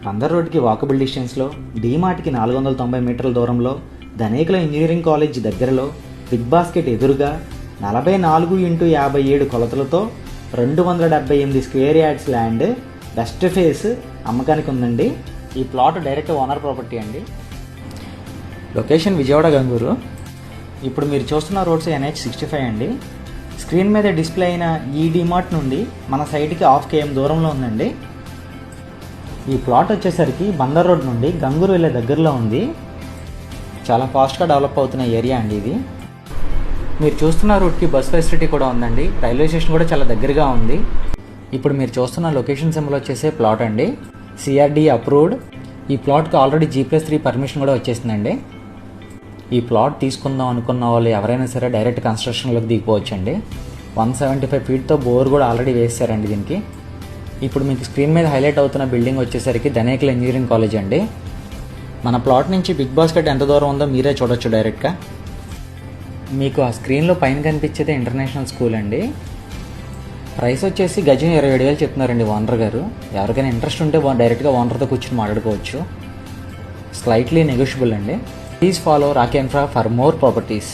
బందర్ రోడ్కి వాకబుల్ డిస్టెన్స్లో, డీమార్ట్కి 490 మీటర్ల దూరంలో, ధనేకుల ఇంజనీరింగ్ కాలేజ్ దగ్గరలో, బిగ్ బాస్కెట్ ఎదురుగా 44x57 కొలతలతో 278 square yards land west face అమ్మకానికి ఉందండి. ఈ ప్లాట్ డైరెక్ట్ ఓనర్ ప్రాపర్టీ అండి. లొకేషన్ విజయవాడ గంగూరు. ఇప్పుడు మీరు చూస్తున్న రోడ్స్ NH65 అండి. స్క్రీన్ మీద డిస్ప్లే అయిన ఈ డీమార్ట్ నుండి మన సైట్కి 1/2 km దూరంలో ఉందండి. ఈ ప్లాట్ వచ్చేసరికి బందర్ రోడ్ నుండి గంగూరు వెళ్ళే దగ్గరలో ఉంది. చాలా ఫాస్ట్గా డెవలప్ అవుతున్న ఏరియా అండి ఇది. మీరు చూస్తున్న రూట్కి బస్ ఫెసిలిటీ కూడా ఉందండి. రైల్వే స్టేషన్ కూడా చాలా దగ్గరగా ఉంది. ఇప్పుడు మీరు చూస్తున్న లొకేషన్ సింబల్ వచ్చేసే ప్లాట్ అండి. CRD approved. ఈ ప్లాట్కి ఆల్రెడీ G+3 పర్మిషన్ కూడా వచ్చేసిందండి. ఈ ప్లాట్ తీసుకుందాం అనుకున్న వాళ్ళు ఎవరైనా సరే డైరెక్ట్ కన్స్ట్రక్షన్లోకి దిగిపోవచ్చండి. 175 ఫీట్తో బోర్ కూడా ఆల్రెడీ వేసారండి దీనికి. ఇప్పుడు మీకు స్క్రీన్ మీద హైలైట్ అవుతున్న బిల్డింగ్ వచ్చేసరికి ధనేకుల ఇంజనీరింగ్ కాలేజ్ అండి. మన ప్లాట్ నుంచి బిగ్ బాస్కెట్ ఎంత దూరం ఉందో మీరే చూడొచ్చు డైరెక్ట్గా. మీకు ఆ స్క్రీన్లో పైన కనిపించేదే ఇంటర్నేషనల్ స్కూల్ అండి. ప్రైస్ వచ్చేసి గజం 27,000 చెప్తున్నారండి ఓనర్ గారు. ఎవరికైనా ఇంట్రెస్ట్ ఉంటే డైరెక్ట్గా ఓనర్తో కూర్చొని మాట్లాడుకోవచ్చు. స్లైట్లీ నెగోషియబుల్ అండి. Please follow Rocky infra for more properties.